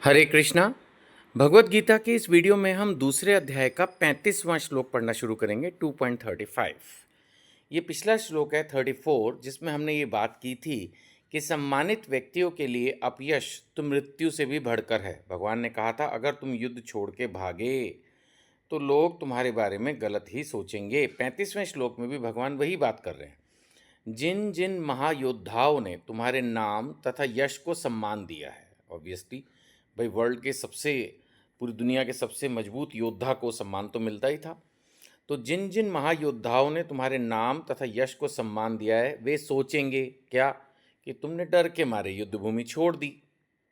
हरे कृष्णा। भगवत गीता के इस वीडियो में हम दूसरे अध्याय का 35वां श्लोक पढ़ना शुरू करेंगे 2.35। ये पिछला श्लोक है 34, जिसमें हमने ये बात की थी कि सम्मानित व्यक्तियों के लिए अपयश तो मृत्यु से भी बढ़कर है। भगवान ने कहा था अगर तुम युद्ध छोड़ के भागे तो लोग तुम्हारे बारे में गलत ही सोचेंगे। 35वें श्लोक में भी भगवान वही बात कर रहे हैं। जिन जिन महायोद्धाओं ने तुम्हारे नाम तथा यश को सम्मान दिया है, ऑब्वियसली भाई वर्ल्ड के सबसे, पूरी दुनिया के सबसे मजबूत योद्धा को सम्मान तो मिलता ही था। तो जिन जिन महायोद्धाओं ने तुम्हारे नाम तथा यश को सम्मान दिया है वे सोचेंगे क्या कि तुमने डर के मारे युद्ध भूमि छोड़ दी।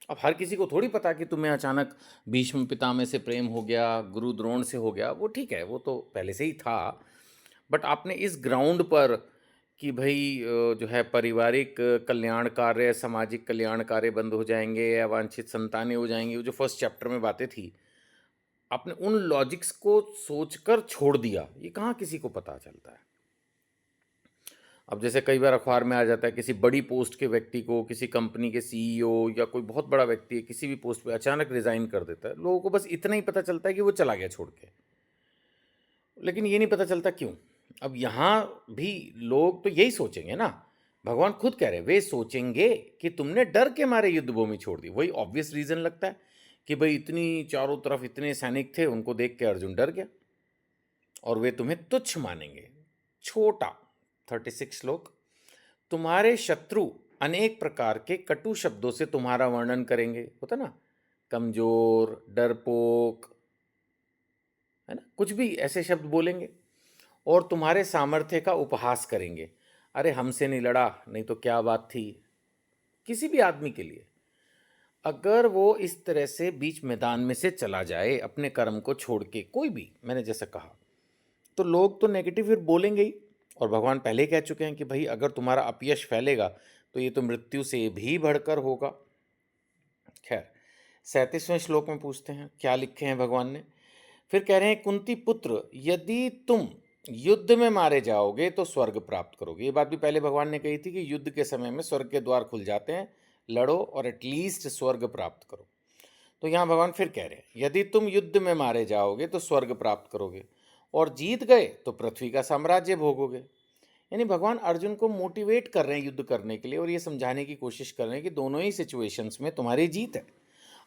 अब हर किसी को थोड़ी पता कि तुम्हें अचानक भीष्म पितामह से प्रेम हो गया, गुरु द्रोण से हो गया, वो ठीक है, वो तो पहले से ही था। बट आपने इस ग्राउंड पर कि भाई जो है पारिवारिक कल्याण कार्य, सामाजिक कल्याण कार्य बंद हो जाएंगे या वांछित संतानें हो जाएंगी, वो जो फर्स्ट चैप्टर में बातें थी, आपने उन लॉजिक्स को सोचकर छोड़ दिया। ये कहाँ किसी को पता चलता है। अब जैसे कई बार अखबार में आ जाता है किसी बड़ी पोस्ट के व्यक्ति को, किसी कंपनी के सीईओ या कोई बहुत बड़ा व्यक्ति है किसी भी पोस्ट पे अचानक रिजाइन कर देता है, लोगों को बस इतना ही पता चलता है कि वो चला गया छोड़ के, लेकिन ये नहीं पता चलता क्यों। अब यहाँ भी लोग तो यही सोचेंगे ना, भगवान खुद कह रहे हैं वे सोचेंगे कि तुमने डर के मारे युद्ध भूमि छोड़ दी। वही ऑब्वियस रीजन लगता है कि भाई इतनी चारों तरफ इतने सैनिक थे, उनको देख के अर्जुन डर गया और वे तुम्हें तुच्छ मानेंगे। छोटा 36 श्लोक। तुम्हारे शत्रु अनेक प्रकार के कटु शब्दों से तुम्हारा वर्णन करेंगे, होता ना, कमजोर, डरपोक, है ना, कुछ भी ऐसे शब्द बोलेंगे और तुम्हारे सामर्थ्य का उपहास करेंगे। अरे हमसे नहीं लड़ा, नहीं तो क्या बात थी। किसी भी आदमी के लिए अगर वो इस तरह से बीच मैदान में से चला जाए अपने कर्म को छोड़ के, कोई भी, मैंने जैसे कहा, तो लोग तो नेगेटिव फिर बोलेंगे ही। और भगवान पहले ही कह चुके हैं कि भाई अगर तुम्हारा अपयश फैलेगा तो ये तो मृत्यु से भी बढ़कर होगा। खैर, 37वें श्लोक में पूछते हैं क्या लिखे हैं भगवान ने। फिर कह रहे हैं कुंती पुत्र, यदि तुम युद्ध में मारे जाओगे तो स्वर्ग प्राप्त करोगे। ये बात भी पहले भगवान ने कही थी कि युद्ध के समय में स्वर्ग के द्वार खुल जाते हैं, लड़ो और एटलीस्ट स्वर्ग प्राप्त करो। तो यहाँ भगवान फिर कह रहे हैं यदि तुम युद्ध में मारे जाओगे तो स्वर्ग प्राप्त करोगे और जीत गए तो पृथ्वी का साम्राज्य भोगोगे। यानी भगवान अर्जुन को मोटिवेट कर रहे हैं युद्ध करने के लिए और ये समझाने की कोशिश कर रहे हैं कि दोनों ही सिचुएशंस में तुम्हारी जीत है।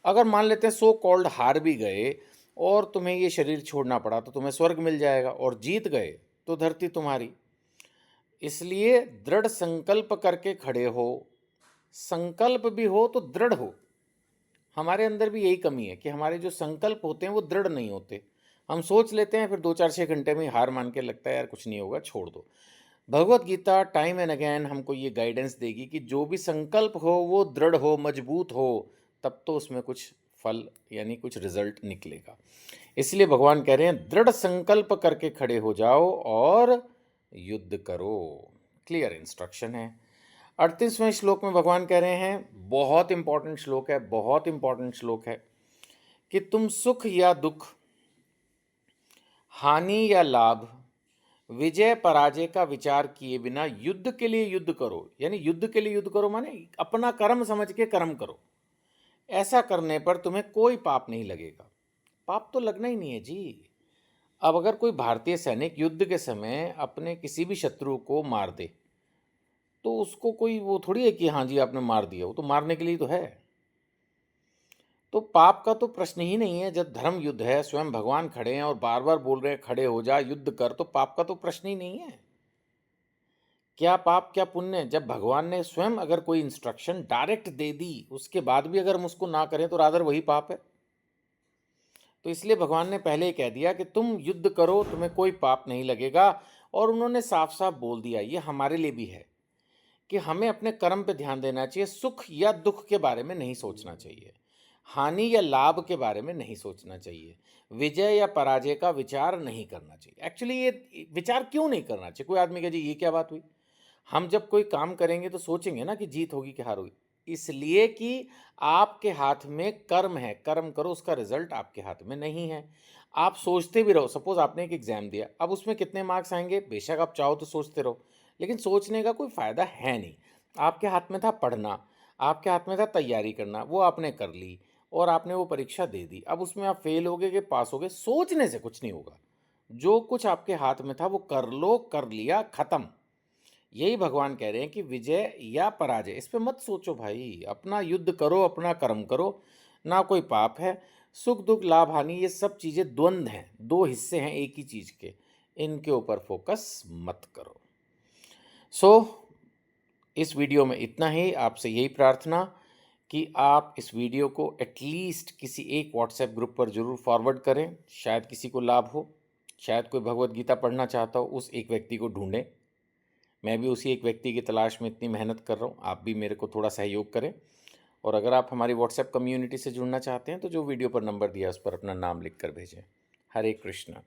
अगर मान लेते हैं सो कॉल्ड हार भी गए और तुम्हें ये शरीर छोड़ना पड़ा तो तुम्हें स्वर्ग मिल जाएगा, और जीत गए तो धरती तुम्हारी। इसलिए दृढ़ संकल्प करके खड़े हो। संकल्प भी हो तो दृढ़ हो। हमारे अंदर भी यही कमी है कि हमारे जो संकल्प होते हैं वो दृढ़ नहीं होते। हम सोच लेते हैं, फिर 2 4 6 घंटे में हार मान के लगता है यार कुछ नहीं होगा, छोड़ दो। Bhagavad Gita time and again हमको ये गाइडेंस देगी कि जो भी संकल्प हो वो दृढ़ हो, मजबूत हो, तब तो उसमें कुछ फल यानी कुछ रिजल्ट निकलेगा। इसलिए भगवान कह रहे हैं दृढ़ संकल्प करके खड़े हो जाओ और युद्ध करो। क्लियर इंस्ट्रक्शन है। 38वें श्लोक में भगवान कह रहे हैं, बहुत इंपॉर्टेंट श्लोक है, बहुत इंपॉर्टेंट श्लोक है, कि तुम सुख या दुख, हानि या लाभ, विजय पराजय का विचार किए बिना युद्ध के लिए युद्ध करो। यानी युद्ध के लिए युद्ध करो माने अपना कर्म समझ के कर्म करो। ऐसा करने पर तुम्हें कोई पाप नहीं लगेगा। पाप तो लगना ही नहीं है जी। अब अगर कोई भारतीय सैनिक युद्ध के समय अपने किसी भी शत्रु को मार दे तो उसको कोई वो थोड़ी है कि हाँ जी आपने मार दिया, वो तो मारने के लिए तो है। तो पाप का तो प्रश्न ही नहीं है। जब धर्म युद्ध है, स्वयं भगवान खड़े हैं और बार बार बोल रहे हैं खड़े हो जा, युद्ध कर, तो पाप का तो प्रश्न ही नहीं है। क्या पाप क्या पुण्य। जब भगवान ने स्वयं अगर कोई इंस्ट्रक्शन डायरेक्ट दे दी उसके बाद भी अगर हम उसको ना करें तो रादर वही पाप है। तो इसलिए भगवान ने पहले ही कह दिया कि तुम युद्ध करो, तुम्हें कोई पाप नहीं लगेगा। और उन्होंने साफ साफ बोल दिया, ये हमारे लिए भी है कि हमें अपने कर्म पे ध्यान देना चाहिए। सुख या दुख के बारे में नहीं सोचना चाहिए, हानि या लाभ के बारे में नहीं सोचना चाहिए, विजय या पराजय का विचार नहीं करना चाहिए। एक्चुअली ये विचार क्यों नहीं करना चाहिए। कोई आदमी कहे जी ये क्या बात हुई। हम जब कोई काम करेंगे तो सोचेंगे ना कि जीत होगी कि हार होगी। इसलिए कि आपके हाथ में कर्म है, कर्म करो, उसका रिजल्ट आपके हाथ में नहीं है। आप सोचते भी रहो, सपोज आपने एक एग्जाम दिया, अब उसमें कितने मार्क्स आएंगे बेशक आप चाहो तो सोचते रहो, लेकिन सोचने का कोई फायदा है नहीं। आपके हाथ में था पढ़ना, आपके हाथ में था तैयारी करना, वो आपने कर ली और आपने वो परीक्षा दे दी। अब उसमें आप फेल हो गए कि पास हो गए, सोचने से कुछ नहीं होगा। जो कुछ आपके हाथ में था वो कर लो, कर लिया, खत्म। यही भगवान कह रहे हैं कि विजय या पराजय इस पे मत सोचो भाई, अपना युद्ध करो, अपना कर्म करो, ना कोई पाप है। सुख दुख लाभ हानि ये सब चीज़ें द्वंद्व हैं, दो हिस्से हैं एक ही चीज़ के, इनके ऊपर फोकस मत करो। सो इस वीडियो में इतना ही। आपसे यही प्रार्थना कि आप इस वीडियो को एटलीस्ट किसी एक व्हाट्सएप ग्रुप पर ज़रूर फॉरवर्ड करें, शायद किसी को लाभ हो, शायद कोई भगवत गीता पढ़ना चाहता हो, उस एक व्यक्ति को ढूंढें। मैं भी उसी एक व्यक्ति की तलाश में इतनी मेहनत कर रहा हूँ, आप भी मेरे को थोड़ा सहयोग करें। और अगर आप हमारी व्हाट्सएप कम्युनिटी से जुड़ना चाहते हैं तो जो वीडियो पर नंबर दिया है उस पर अपना नाम लिख कर भेजें। हरे कृष्णा।